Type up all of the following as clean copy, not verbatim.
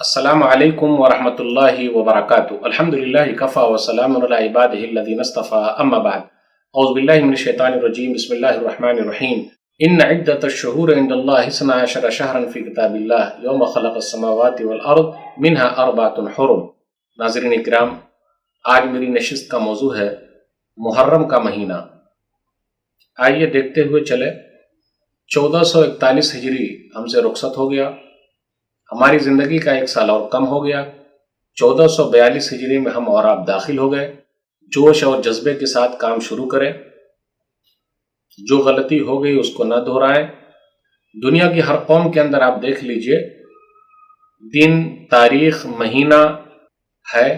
السلام علیکم ورحمۃ اللہ وبرکاتہ۔ الحمدللہ کفا وسلام علی عبادہ الذین اصطفیٰ، اما بعد۔ اعوذ باللہ من الشیطان الرجیم، بسم اللہ الرحمن الرحیم۔ ان عدۃ الشہور عند اللہ 12 شہرا فی کتاب اللہ یوم خلق السماوات والارض منها 4 حرم۔ ناظرین اکرام، آج میری نشست کا موضوع ہے محرم کا مہینہ۔ آئیے دیکھتے ہوئے چلے، 1441 ہجری ہم سے رخصت ہو گیا، ہماری زندگی کا 1 سال اور کم ہو گیا۔ 1442 ہجری میں ہم اور آپ داخل ہو گئے۔ جوش اور جذبے کے ساتھ کام شروع کریں، جو غلطی ہو گئی اس کو نہ دہرائیں۔ دنیا کی ہر قوم کے اندر آپ دیکھ لیجئے، دن، تاریخ، مہینہ ہے،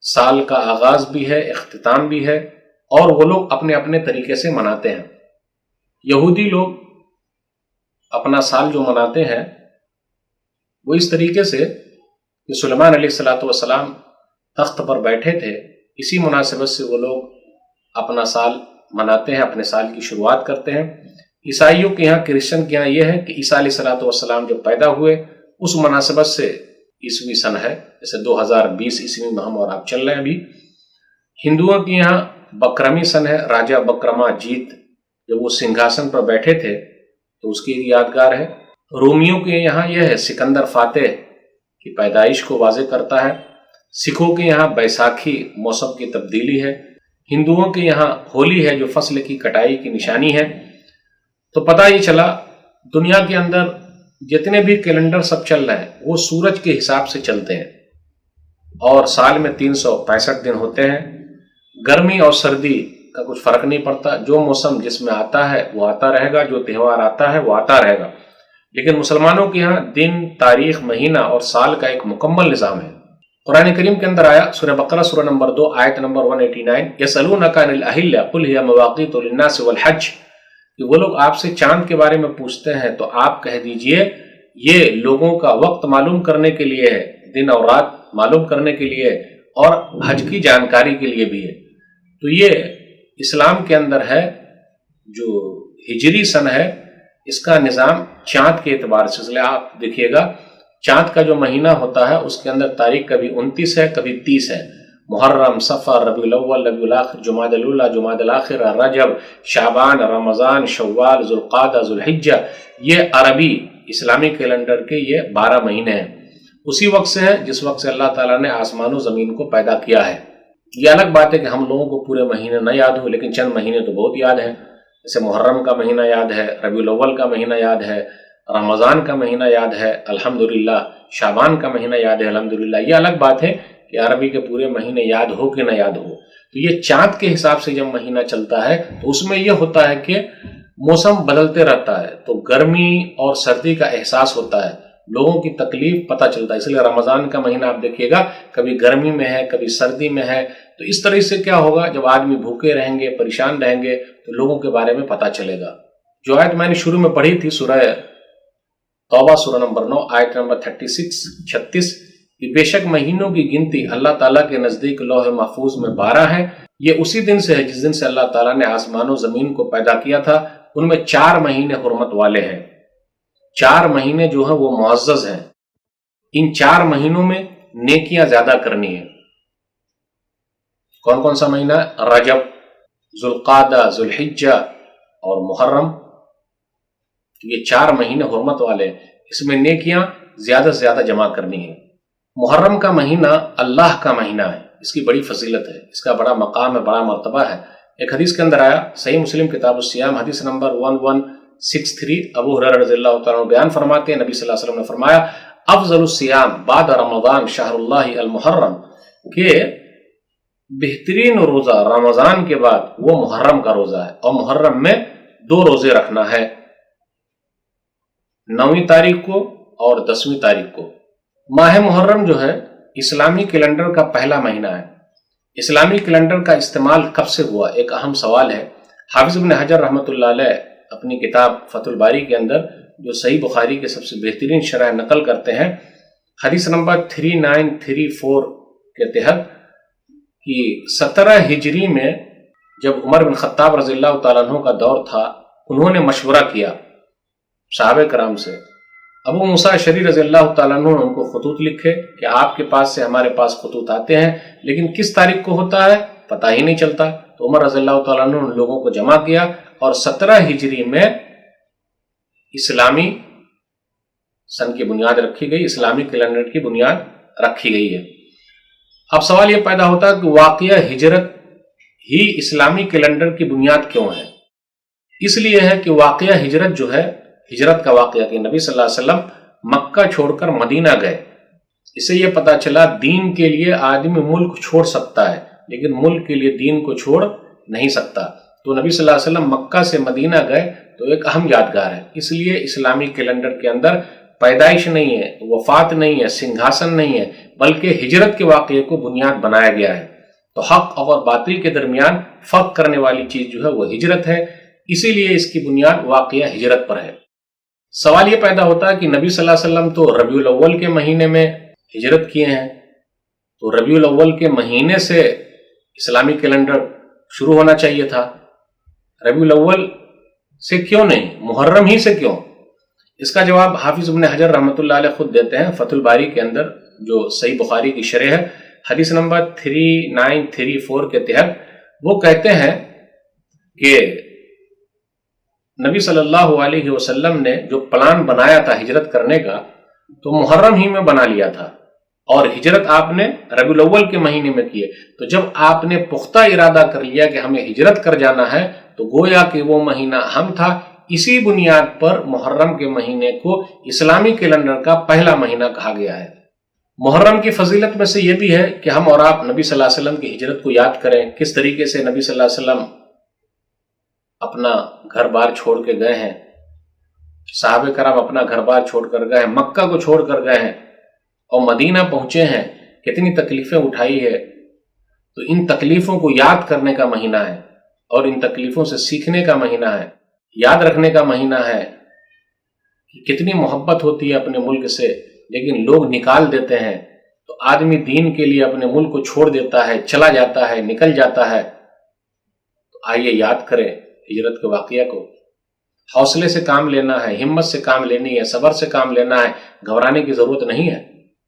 سال کا آغاز بھی ہے، اختتام بھی ہے، اور وہ لوگ اپنے اپنے طریقے سے مناتے ہیں۔ یہودی لوگ اپنا سال جو مناتے ہیں وہ اس طریقے سے کہ سلیمان علیہ السلام تخت پر بیٹھے تھے، اسی مناسبت سے وہ لوگ اپنا سال مناتے ہیں، اپنے سال کی شروعات کرتے ہیں۔ عیسائیوں کے یہاں، کرسچن کے یہاں یہ ہے کہ عیسیٰ علیہ السلام جب پیدا ہوئے اس مناسبت سے عیسوی سن ہے، جیسے 2020 عیسوی میں ہم اور آپ چل رہے ہیں ابھی۔ ہندوؤں کے یہاں بکرمی سن ہے، راجہ بکرما جیت جب وہ سنگھاسن پر بیٹھے تھے تو اس کی ایک یادگار ہے۔ رومیوں کے یہاں یہ ہے، سکندر فاتح کی پیدائش کو واضح کرتا ہے۔ سکھوں کے یہاں بیساکھی موسم کی تبدیلی ہے۔ ہندوؤں کے یہاں ہولی ہے جو فصل کی کٹائی کی نشانی ہے۔ تو پتہ یہ چلا دنیا کے اندر جتنے بھی کیلنڈر سب چل رہے ہیں وہ سورج کے حساب سے چلتے ہیں، اور سال میں 365 دن ہوتے ہیں۔ گرمی اور سردی کا کچھ فرق نہیں پڑتا، جو موسم جس میں آتا ہے وہ آتا رہے گا، جو تہوار آتا ہے وہ آتا رہے گا۔ لیکن مسلمانوں کے ہاں دن، تاریخ، مہینہ اور سال کا ایک مکمل نظام ہے۔ قرآن کریم کے اندر آیا، سورہ بقرہ سورہ نمبر 2 آیت نمبر 189، یسألونک عن الأہلہ قل ہی مواقیت للناس والحج، کہ وہ لوگ آپ سے چاند کے بارے میں پوچھتے ہیں تو آپ کہہ دیجئے یہ لوگوں کا وقت معلوم کرنے کے لیے ہے، دن اور رات معلوم کرنے کے لیے، اور حج کی جانکاری کے لیے بھی ہے۔ تو یہ اسلام کے اندر ہے، جو ہجری سن ہے اس کا نظام چاند کے اعتبار سے، اس لیے آپ دیکھیے گا چاند کا جو مہینہ ہوتا ہے اس کے اندر تاریخ کبھی 29 ہے، کبھی 30 ہے۔ محرم، صفر، ربیع الاول، ربیع الاخر، جمادی الاولی، جمادی الاخر، رجب، شعبان، رمضان، شوال، ذوالقعدہ، ذوالحجہ، یہ عربی اسلامی کیلنڈر کے یہ 12 مہینے ہیں۔ اسی وقت سے ہے جس وقت سے اللہ تعالیٰ نے آسمان و زمین کو پیدا کیا ہے۔ یہ الگ بات ہے کہ ہم لوگوں کو پورے مہینے نہ یاد ہو، لیکن چند مہینے تو بہت یاد ہیں، جیسے محرم کا مہینہ یاد ہے، ربیع الاول کا مہینہ یاد ہے، رمضان کا مہینہ یاد ہے الحمدللہ، شعبان کا مہینہ یاد ہے الحمدللہ۔ یہ الگ بات ہے کہ عربی کے پورے مہینے یاد ہو کہ نہ یاد ہو۔ تو یہ چاند کے حساب سے جب مہینہ چلتا ہے تو اس میں یہ ہوتا ہے کہ موسم بدلتے رہتا ہے، تو گرمی اور سردی کا احساس ہوتا ہے، لوگوں کی تکلیف پتہ چلتا ہے۔ اس لیے رمضان کا مہینہ آپ دیکھیے گا کبھی گرمی میں ہے، کبھی سردی میں ہے، تو اس طرح سے کیا ہوگا، جب آدمی بھوکے رہیں گے، پریشان رہیں گے، تو لوگوں کے بارے میں پتہ چلے گا۔ جو آیت میں نے شروع میں پڑھی تھی، سورہ توبہ سورہ نمبر 9 آیت نمبر 36 کہ بے شک مہینوں کی گنتی اللہ تعالیٰ کے نزدیک لوح محفوظ میں 12 ہے۔ یہ اسی دن سے ہے جس دن سے اللہ تعالیٰ نے آسمان و زمین کو پیدا کیا تھا۔ ان میں 4 مہینے حرمت والے ہیں، 4 مہینے جو ہیں وہ معزز ہیں۔ ان 4 مہینوں میں نیکیاں زیادہ کرنی ہیں۔ کون کون سا مہینہ؟ رجب، ذوالقعدہ، ذوالحجہ اور محرم۔ یہ 4 مہینے حرمت والے ہیں، اس میں نیکیاں زیادہ سے زیادہ جمع کرنی ہیں۔ محرم کا مہینہ اللہ کا مہینہ ہے، اس کی بڑی فضیلت ہے، اس کا بڑا مقام ہے، بڑا مرتبہ ہے۔ ایک حدیث کے اندر آیا، صحیح مسلم کتاب الصیام حدیث نمبر 1163، ابو ہریرہ رضی اللہ تعالیٰ عنہ بیان فرماتے ہیں، نبی صلی اللہ علیہ وسلم نے فرمایا، افضل الصیام بعد رمضان شہر اللہ المحرم، کہ بہترین روزہ رمضان کے بعد وہ محرم کا روزہ ہے، اور محرم میں 2 روزے رکھنا ہے، 9ویں تاریخ کو اور 10ویں تاریخ کو۔ ماہ محرم جو ہے اسلامی کیلنڈر کا پہلا مہینہ ہے۔ اسلامی کیلنڈر کا استعمال کب سے ہوا، ایک اہم سوال ہے۔ حافظ ابن حجر رحمۃ اللہ علیہ اپنی کتاب فتح الباری کے اندر، جو صحیح بخاری کے سب سے بہترین شرح نقل کرتے ہیں، حدیث نمبر 3934 کے تحت کہ 17 ہجری میں جب عمر بن خطاب رضی اللہ تعالیٰ عنہ کا دور تھا، انہوں نے مشورہ کیا صحابہ کرام سے ابو موسیٰ اشعری رضی اللہ تعالیٰ عنہ نے ان کو خطوط لکھے کہ آپ کے پاس سے ہمارے پاس خطوط آتے ہیں لیکن کس تاریخ کو ہوتا ہے پتہ ہی نہیں چلتا۔ تو عمر رضی اللہ تعالیٰ عنہ نے ان لوگوں کو جمع کیا اور 17 ہجری میں اسلامی سن کی بنیاد رکھی گئی، اسلامی کیلنڈر کی بنیاد رکھی گئی ہے۔ اب سوال یہ پیدا ہوتا ہے کہ واقعہ ہجرت ہی اسلامی کیلنڈر کی بنیاد کیوں ہے؟ اس لیے ہے کہ واقعہ ہجرت جو ہے، ہجرت کا واقعہ کہ نبی صلی اللہ علیہ وسلم مکہ چھوڑ کر مدینہ گئے، اس سے یہ پتا چلا دین کے لیے آدمی ملک چھوڑ سکتا ہے لیکن ملک کے لیے دین کو چھوڑ نہیں سکتا۔ تو نبی صلی اللہ علیہ وسلم مکہ سے مدینہ گئے تو ایک اہم یادگار ہے، اس لیے اسلامی کیلنڈر کے اندر پیدائش نہیں ہے، وفات نہیں ہے، سنگھاسن نہیں ہے، بلکہ ہجرت کے واقعے کو بنیاد بنایا گیا ہے۔ تو حق اور باطل کے درمیان فرق کرنے والی چیز جو ہے وہ ہجرت ہے، اسی لیے اس کی بنیاد واقعہ ہجرت پر ہے۔ سوال یہ پیدا ہوتا ہے کہ نبی صلی اللہ علیہ وسلم تو ربیع الاول کے مہینے میں ہجرت کیے ہیں، تو ربیع الاول کے مہینے سے اسلامی کیلنڈر شروع ہونا چاہیے تھا، ربیع الاول سے کیوں نہیں، محرم ہی سے کیوں؟ اس کا جواب حافظ ابن حجر رحمۃ اللہ علیہ خود دیتے ہیں فتح الباری کے اندر، جو صحیح بخاری کی شرح ہے، حدیث نمبر 3934 کے تحت وہ کہتے ہیں کہ نبی صلی اللہ علیہ وسلم نے جو پلان بنایا تھا ہجرت کرنے کا تو محرم ہی میں بنا لیا تھا، اور ہجرت آپ نے ربیع الاول کے مہینے میں کی ہے۔ تو جب آپ نے پختہ ارادہ کر لیا کہ ہمیں ہجرت کر جانا ہے تو گویا کہ وہ مہینہ اہم تھا، اسی بنیاد پر محرم کے مہینے کو اسلامی کیلنڈر کا پہلا مہینہ کہا گیا ہے۔ محرم کی فضیلت میں سے یہ بھی ہے کہ ہم اور آپ نبی صلی اللہ علیہ وسلم کی ہجرت کو یاد کریں، کس طریقے سے نبی صلی اللہ علیہ وسلم اپنا گھر بار چھوڑ کے گئے ہیں، صحابہ کرام اپنا گھر بار چھوڑ کر گئے ہیں، مکہ کو چھوڑ کر گئے ہیں اور مدینہ پہنچے ہیں، کتنی تکلیفیں اٹھائی ہے۔ تو ان تکلیفوں کو یاد کرنے کا مہینہ ہے اور ان تکلیفوں سے سیکھنے کا مہینہ ہے، یاد رکھنے کا مہینہ ہے کہ کتنی محبت ہوتی ہے اپنے ملک سے، لیکن لوگ نکال دیتے ہیں۔ تو آدمی دین کے لیے اپنے ملک کو چھوڑ دیتا ہے، چلا جاتا ہے، نکل جاتا ہے۔ تو آئیے یاد کریں ہجرت کے واقعہ کو، حوصلے سے کام لینا ہے، ہمت سے کام لینی ہے، صبر سے کام لینا ہے، گھبرانے کی ضرورت نہیں ہے۔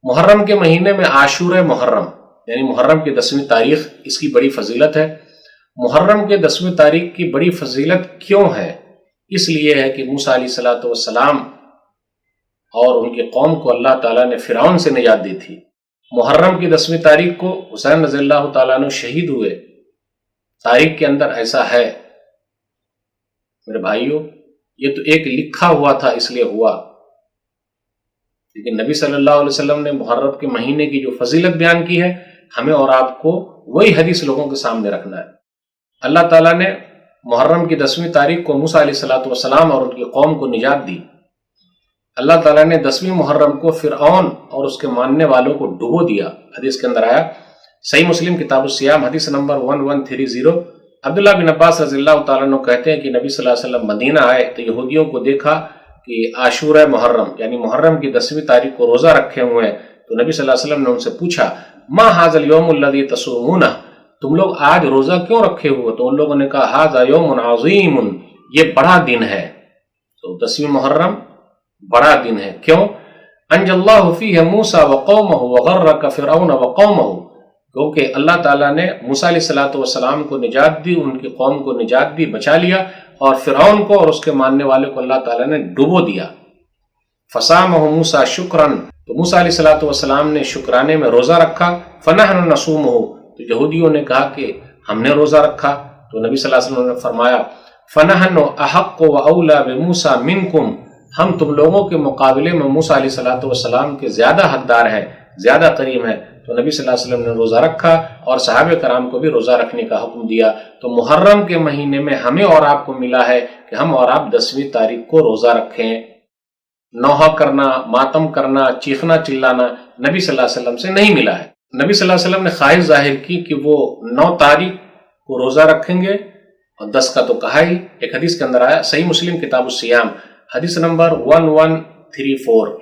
محرم کے مہینے میں عاشورہ محرم یعنی محرم کی 10ویں تاریخ، اس کی بڑی فضیلت ہے۔ محرم کے 10ویں تاریخ کی بڑی فضیلت کیوں ہے؟ اس لیے ہے کہ موسیٰ علیہ الصلوۃ والسلام اور ان کی قوم کو اللہ تعالیٰ نے فرعون سے نجات دی تھی۔ محرم کی 10ویں تاریخ کو حسین رضی اللہ تعالیٰ عنہ شہید ہوئے۔ تاریخ کے اندر ایسا ہے میرے بھائیوں، یہ تو ایک لکھا ہوا تھا اس لیے ہوا، لیکن نبی صلی اللہ علیہ وسلم نے محرم کے مہینے کی جو فضیلت بیان کی ہے، ہمیں اور آپ کو وہی حدیث لوگوں کے سامنے رکھنا ہے۔ اللہ تعالیٰ نے محرم کی 10ویں تاریخ کو موسیٰ علیہ الصلوۃ والسلام اور ان کی قوم کو نجات دی۔ اللہ تعالیٰ نے 10ویں محرم کو فرعون اور اس کے ماننے والوں کو ڈبو دیا۔ حدیث کے اندر آیا، صحیح مسلم کتاب الصیام حدیث نمبر 1130، عبداللہ بن عباس رضی اللہ تعالیٰ عنہ کہتے ہیں کہ نبی صلی اللہ علیہ وسلم مدینہ آئے تو یہودیوں کو دیکھا کہ عاشورہ محرم یعنی محرم کی 10ویں تاریخ کو روزہ رکھے ہوئے ہیں، تو نبی صلی اللہ علیہ وسلم نے ان سے پوچھا ما ھذا الیوم الذی تصومونہ، تم لوگ آج روزہ کیوں رکھے ہوئے؟ تو ان لوگوں نے کہا ھذا یوم عظیم، یہ بڑا دن ہے۔ تو 10ویں محرم بڑا دن ہے، کیوں؟ انجى اللہ فیہ موسیٰ وقومہ وغرق فرعون وقومہ، کیونکہ اللہ تعالیٰ نے موسیٰ علیہ الصلوۃ والسلام کو نجات دی، ان کی قوم کو نجات دی، بچا لیا، اور فرعون کو اور اس کے ماننے والے کو اللہ تعالیٰ نے ڈبو دیا۔ فصامہ موسیٰ شکراً، تو موسیٰ علیہ الصلوۃ والسلام نے شکرانے میں روزہ رکھا۔ فنحن نصومہ، تو یہودیوں نے کہا کہ ہم نے روزہ رکھا، تو نبی صلی اللہ علیہ وسلم نے فرمایا فنحن احق واولی بموسیٰ منکم، ہم تم لوگوں کے مقابلے میں موسیٰ علیہ الصلوۃ والسلام کے زیادہ حقدار ہیں، زیادہ قریب ہیں۔ تو نبی صلی اللہ علیہ وسلم نے روزہ رکھا اور صحابہ کرام کو بھی روزہ رکھنے کا حکم دیا۔ تو محرم کے مہینے میں ہمیں اور آپ کو ملا ہے کہ ہم اور آپ 10ویں تاریخ کو روزہ رکھیں۔ نوحہ کرنا، ماتم کرنا، چیخنا چلانا نبی صلی اللہ علیہ وسلم سے نہیں ملا ہے۔ نبی صلی اللہ علیہ وسلم نے خواہش ظاہر کی کہ وہ 9 تاریخ کو روزہ رکھیں گے، اور 10 کا تو کہا ہی۔ ایک حدیث کے اندر آیا، صحیح مسلم کتاب الصیام حدیث نمبر 1134،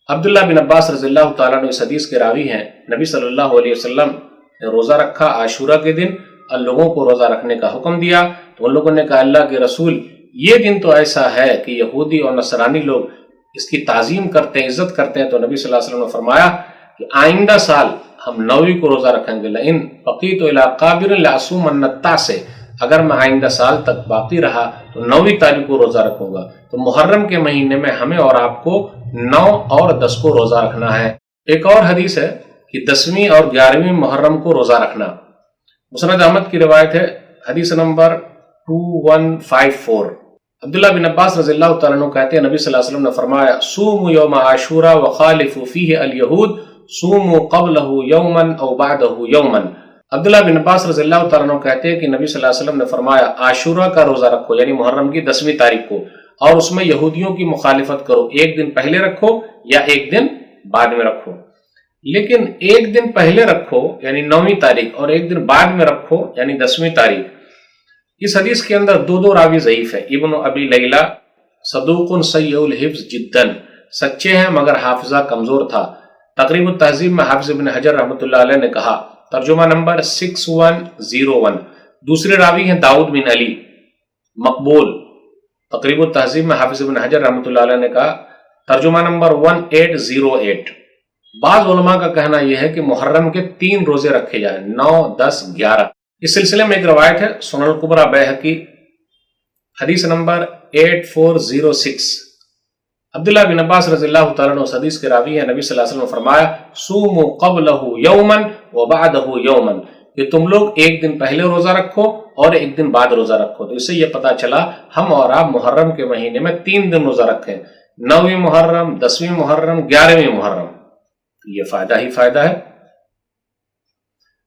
عبداللہ بن عباس رضی اللہ تعالیٰ عنہ اس حدیث کے راوی ہیں، نبی صلی اللہ علیہ وسلم نے روزہ رکھا عاشورہ کے دن اور لوگوں کو روزہ رکھنے کا حکم دیا۔ تو ان لوگوں نے کہا اللہ کے رسول، یہ دن تو ایسا ہے کہ یہودی اور نصرانی لوگ اس کی تعظیم کرتے ہیں، عزت کرتے ہیں، تو نبی صلی اللہ علیہ وسلم نے فرمایا کہ آئندہ سال ہم 9ویں کو روزہ رکھیں گے. لئن بقیت الی قابر لأصومن التاسع، اگر میں آئندہ سال تک باقی رہا تو 9ویں تاریخ کو روزہ رکھوں گا. تو محرم کے مہینے میں ہمیں اور آپ کو 9 اور 10 کو روزہ رکھنا ہے. ایک اور حدیث ہے کہ 10ویں اور 11ویں محرم کو روزہ رکھنا. مسند احمد کی روایت ہے، حدیث نمبر 2154. عبداللہ بن عباس رضی اللہ تعالیٰ عنہ کہتے ہیں نبی صلی اللہ علیہ وسلم نے فرمایا صوموا یوم عاشوراء وخالفوا فیہ الیہود صوموا قبلہ یوما او بعدہ یوما. عبداللہ بن عباس رضی اللہ تعالیٰ عنہ کہتے ہیں کہ نبی صلی اللہ علیہ وسلم نے فرمایا عاشوراء کا روزہ رکھو یعنی محرم کی 10ویں تاریخ کو، اور اس میں یہودیوں کی مخالفت کرو، ایک دن پہلے رکھو یا ایک دن بعد میں رکھو. لیکن ایک دن پہلے رکھو یعنی 9ویں تاریخ اور ایک دن بعد میں رکھو یعنی 10ویں تاریخ. اس حدیث کے اندر دو راوی ضعیف ہیں. ابن ابی لیلہ صدوق سیء الحفظ جدا، سچے ہیں مگر حافظہ کمزور تھا. تقریب التہذیب میں حافظ ابن حجر رحمۃ اللہ علیہ نے کہا، ترجمہ نمبر 6101. دوسرے راوی ہیں داؤد بن علی مقبول. تقریب التہذیب میں حافظ ابن حجر رحمۃ اللہ علیہ نے کہا، ترجمہ نمبر 1808. بعض علماء کا کہنا یہ ہے کہ محرم کے 3 روزے رکھے جائیں، 9، 10، 11. اس سلسلے میں ایک روایت ہے سنن الکبریٰ بیہقی، حدیث نمبر 8406. عبداللہ بن عباس رضی اللہ تعالیٰ عنہ اس حدیث کے راوی ہیں. نبی صلی اللہ علیہ وسلم نے فرمایا صوموا قبلہ یوما وبعدہ یوما، کہ تم لوگ ایک دن پہلے روزہ رکھو اور ایک دن بعد روزہ رکھو. تو اس سے یہ پتا چلا ہم اور آپ محرم کے مہینے میں 3 دن روزہ رکھیں، 9ویں محرم، 10ویں محرم، 11ویں محرم. یہ فائدہ ہی فائدہ ہے.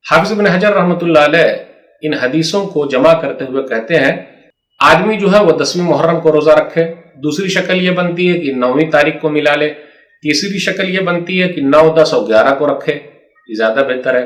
حافظ ابن حجر رحمۃ اللہ علیہ ان حدیثوں کو جمع کرتے ہوئے کہتے ہیں آدمی جو ہے وہ 10ویں محرم کو روزہ رکھے. دوسری شکل یہ بنتی ہے کہ 9ویں تاریخ کو ملا لے. تیسری شکل یہ بنتی ہے کہ 9، 10 اور 11 کو رکھے. یہ زیادہ بہتر ہے.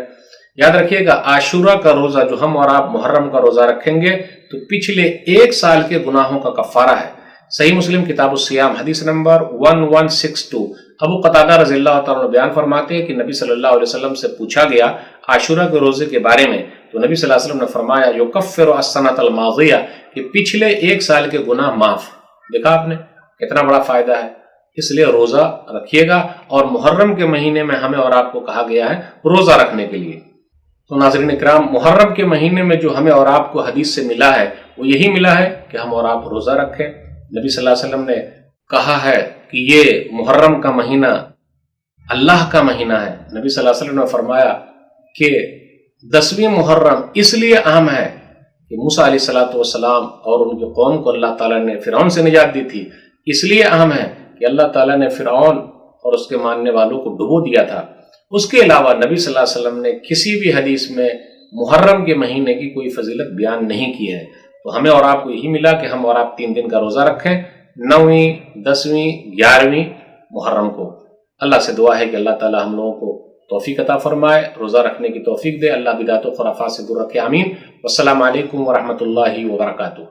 یاد رکھیے گا عاشوراء کا روزہ جو ہم اور آپ محرم کا روزہ رکھیں گے تو پچھلے 1 سال کے گناہوں کا کفارہ ہے. صحیح مسلم کتاب الصیام حدیث نمبر 1162. ابو قتادہ رضی اللہ تعالیٰ عنہ بیان فرماتے ہیں کہ نبی صلی اللہ علیہ وسلم سے پوچھا گیا عاشوراء کے روزے کے بارے میں، تو نبی صلی اللہ علیہ وسلم نے فرمایا یکفر السنۃ الماضیہ، کہ پچھلے 1 سال کے گناہ معاف. دیکھا آپ نے کتنا بڑا فائدہ ہے. اس لیے روزہ رکھیے گا، اور محرم کے مہینے میں ہمیں اور آپ کو کہا گیا ہے روزہ رکھنے کے لیے. تو ناظرین اکرام، محرم کے مہینے میں جو ہمیں اور آپ کو حدیث سے ملا ہے وہ یہی ملا ہے کہ ہم اور آپ روزہ رکھیں. نبی صلی اللہ علیہ وسلم نے کہا ہے کہ یہ محرم کا مہینہ اللہ کا مہینہ ہے. نبی صلی اللہ علیہ وسلم نے فرمایا کہ 10ویں محرم اس لیے اہم ہے کہ موسیٰ علیہ السلام اور ان کی قوم کو اللہ تعالیٰ نے فرعون سے نجات دی تھی. اس لیے اہم ہے کہ اللہ تعالیٰ نے فرعون اور اس کے ماننے والوں کو ڈبو دیا تھا. اس کے علاوہ نبی صلی اللہ علیہ وسلم نے کسی بھی حدیث میں محرم کے مہینے کی کوئی فضیلت بیان نہیں کی ہے. تو ہمیں اور آپ کو یہی ملا کہ ہم اور آپ 3 دن کا روزہ رکھیں، 9ویں، 10ویں، 11ویں محرم کو. اللہ سے دعا ہے کہ اللہ تعالی ہم لوگوں کو توفیق عطا فرمائے، روزہ رکھنے کی توفیق دے. اللہ بدعت و خرافات سے دور رکھے. آمین. والسلام علیکم ورحمۃ اللہ وبرکاتہ.